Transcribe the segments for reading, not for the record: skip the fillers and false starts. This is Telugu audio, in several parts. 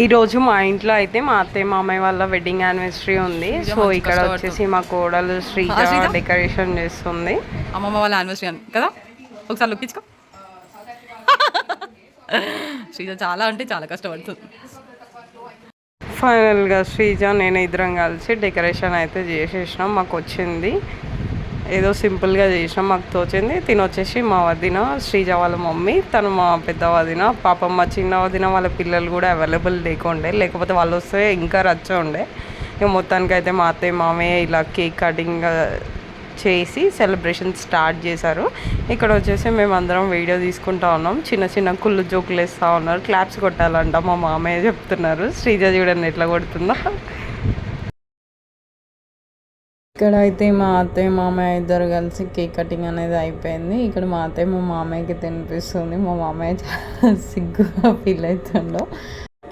ఈరోజు మా ఇంట్లో అయితే మా అత్తయ్య మామయ్య వాళ్ళ వెడ్డింగ్ యానివర్సరీ ఉంది. సో ఇక్కడ వచ్చేసి మా కోడలు శ్రీజ డెకరేషన్ చేస్తుంది. అమ్మమ్మ వాళ్ళ యానివర్సరీ అని కదా, ఒకసారి లుక్కించుకో. శ్రీజ చాలా అంటే చాలా కష్టపడుతుంది. ఫైనల్గా శ్రీజ నేను ఇద్దరం కలిసి డెకరేషన్ అయితే చేసేసినాం. మాకు వచ్చింది ఏదో సింపుల్గా చేసినాం, మాకు తోచింది. తినొచ్చేసి మా వదిన శ్రీజ వాళ్ళ మమ్మీ, తను మా పెద్ద వదిన. పాపం మా చిన్న వదిన వాళ్ళ పిల్లలు కూడా అవైలబుల్ లేకపోతే వాళ్ళు వస్తే ఇంకా రచ్చ ఉండే. ఇక మొత్తానికి అయితే మా అత్తయ్య మామయ్య ఇలా కేక్ కటింగ్ చేసి సెలబ్రేషన్ స్టార్ట్ చేశారు. ఇక్కడ వచ్చేసి మేము అందరం వీడియో తీసుకుంటా ఉన్నాం. చిన్న చిన్న కుళ్ళు జోకులు వేస్తూ ఉన్నారు. క్లాప్స్ కొట్టాలంట మా మామయ్య చెప్తున్నారు. శ్రీజ చూడండి ఎట్లా కొడుతుందో. ఇక్కడ అయితే మా అత్తయ్య మామయ్య ఇద్దరు కలిసి కేక్ కటింగ్ అనేది అయిపోయింది. ఇక్కడ మా అత్తయ్య మా మామయ్యకి తినిపిస్తుంది. మా మామయ్య చాలా సిగ్గుగా ఫీల్ అవుతుండో.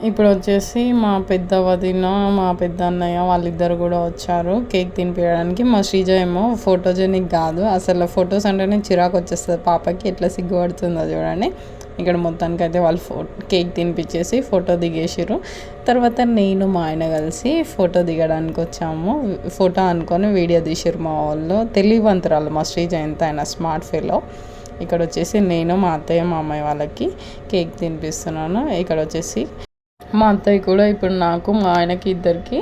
ఇప్పుడు వచ్చేసి మా పెద్ద వదిన మా పెద్ద అన్నయ్య వాళ్ళిద్దరు కూడా వచ్చారు కేక్ తినిపించడానికి. మా శ్రీజ ఏమో ఫోటోజెనిక్ కాదు, అసలు ఫొటోస్ అంటేనే చిరాకు వచ్చేస్తుంది పాపకి, ఎట్లా సిగ్గుపడుతుందో చూడండి. ఇక్కడ మొత్తానికి అయితే వాళ్ళు కేక్ తినిపించేసి ఫోటో దిగేసారు. తర్వాత నేను మా ఆయన కలిసి ఫోటో దిగడానికి వచ్చాము. ఫోటో అనుకొని వీడియో తీసారు మా వాళ్ళు. తెలియవంతురాలు మా శ్రీజ ఎంత అయినా స్మార్ట్ ఫీలో. ఇక్కడ వచ్చేసి నేను మా అత్తయ్య మా అమ్మాయి వాళ్ళకి కేక్ తినిపిస్తున్నాను. ఇక్కడ వచ్చేసి మా అత్తయ్య కూడా ఇప్పుడు నాకు మా ఆయనకి ఇద్దరికి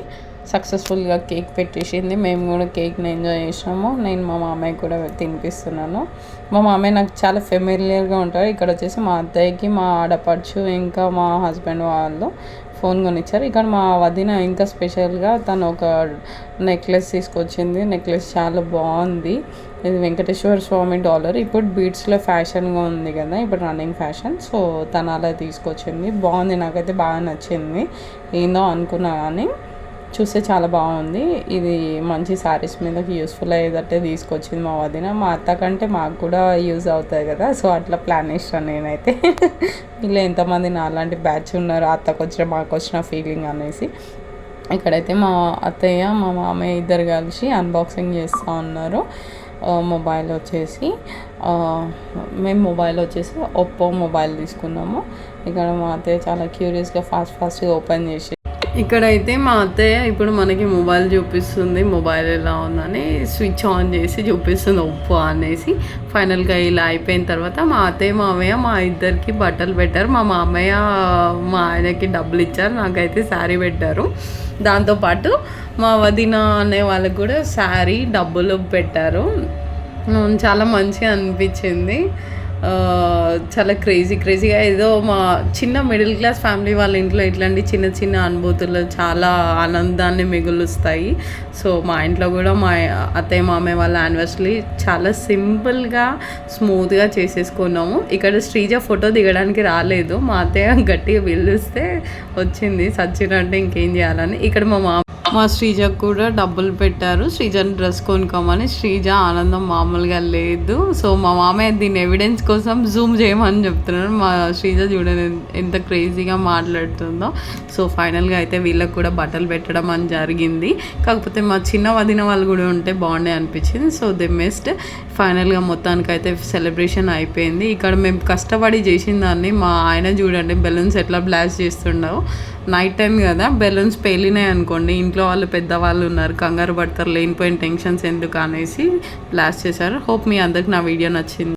సక్సెస్ఫుల్గా కేక్ పెట్టేసింది. మేము కూడా కేక్ని ఎంజాయ్ చేసాము. నేను మా మామయ్య కూడా తినిపిస్తున్నాను. మా మామయ్య నాకు చాలా ఫెమిలియర్గా ఉంటారు. ఇక్కడ వచ్చేసి మా అత్తయ్యకి మా ఆడపడుచు ఇంకా మా హస్బెండ్ వాళ్ళు ఫోన్ కొనిచ్చారు. ఇక్కడ మా వదిన ఇంకా స్పెషల్గా తను ఒక నెక్లెస్ తీసుకొచ్చింది. నెక్లెస్ చాలా బాగుంది. ఇది వెంకటేశ్వర స్వామి డాలర్. ఇప్పుడు బీట్స్లో ఫ్యాషన్గా ఉంది కదా, ఇప్పుడు రన్నింగ్ ఫ్యాషన్. సో తను అలా తీసుకొచ్చింది. బాగుంది, నాకైతే బాగా నచ్చింది. ఏందో అనుకున్నా కానీ చూస్తే చాలా బాగుంది. ఇది మంచి శారీస్ మీదకి యూస్ఫుల్ అయ్యేటట్టే తీసుకొచ్చింది మా వదిన. మా అత్త కంటే మాకు కూడా యూజ్ అవుతాయి కదా, సో అట్లా ప్లాన్ చేస్తాను నేనైతే. వీళ్ళు ఎంతమంది నా అలాంటి బ్యాచ్ ఉన్నారు, అత్తకు వచ్చిన మాకు వచ్చిన ఫీలింగ్ అనేసి. ఇక్కడైతే మా అత్తయ్య మా మామయ్య ఇద్దరు కలిసి అన్బాక్సింగ్ చేస్తూ ఉన్నారు. మొబైల్ వచ్చేసి మేము ఒప్పో మొబైల్ తీసుకున్నాము. ఇక్కడ మా అత్తయ్య చాలా క్యూరియస్గా ఫాస్ట్గా ఓపెన్ చేసి, ఇక్కడైతే మా అత్తయ్య ఇప్పుడు మనకి మొబైల్ చూపిస్తుంది. మొబైల్ ఎలా ఉందని స్విచ్ ఆన్ చేసి చూపిస్తుంది ఒప్పో అనేసి. ఫైనల్గా ఇలా అయిపోయిన తర్వాత మా అత్తయ్య మామయ్య మా ఇద్దరికి బట్టలు పెట్టారు. మా మామయ్య మా ఆయనకి డబ్బులు ఇచ్చారు, నాకైతే శారీ పెట్టారు. దాంతోపాటు మా వదిన అనే వాళ్ళకి కూడా శారీ డబ్బులు పెట్టారు. చాలా మంచిగా అనిపించింది. చాలా క్రేజీగా ఏదో మా చిన్న మిడిల్ క్లాస్ ఫ్యామిలీ వాళ్ళ ఇంట్లో ఇట్లాంటి చిన్న చిన్న అనుభూతులు చాలా ఆనందాన్ని మిగులుస్తాయి. సో మా ఇంట్లో కూడా మా అత్తయ్య మామయ్య వాళ్ళ యానివర్సరీ చాలా సింపుల్గా స్మూత్గా చేసేసుకున్నాము. ఇక్కడ శ్రీజ ఫోటో దిగడానికి రాలేదు, మా అత్తయ్య గట్టిగా పిలిస్తే వచ్చింది సచ్చినట్టు ఇంకేం చేయాలని. ఇక్కడ మా శ్రీజకు కూడా డబ్బులు పెట్టారు, శ్రీజని డ్రెస్ కొనుక్కోమని. శ్రీజ ఆనందం మామూలుగా లేదు. సో మా మామయ్య దీని ఎవిడెన్స్ కోసం జూమ్ చేయమని చెప్తున్నారు. మా శ్రీజ చూడండి ఎంత క్రేజీగా మాట్లాడుతుందో. సో ఫైనల్గా అయితే వీళ్ళకి కూడా బట్టలు పెట్టడం అని జరిగింది. కాకపోతే మా చిన్న వదిన వాళ్ళు కూడా ఉంటే బాగుండే అనిపించింది. So the best. ఫైనల్గా మొత్తానికి అయితే సెలబ్రేషన్ అయిపోయింది. ఇక్కడ మేము కష్టపడి చేసిన దాన్ని మా ఆయన చూడండి బెలూన్స్ ఎట్లా బ్లాస్ట్ చేస్తుండవు. నైట్ టైం కదా, బెలూన్స్ పేలినాయి అనుకోండి, ఇంట్లో వాళ్ళు పెద్దవాళ్ళు ఉన్నారు, కంగారు పడతారు, లేనిపోయిన టెన్షన్స్ ఎందుకు అనేసి బ్లాస్ట్ చేశారు. హోప్ మీ అందరికి నా వీడియో నచ్చింది.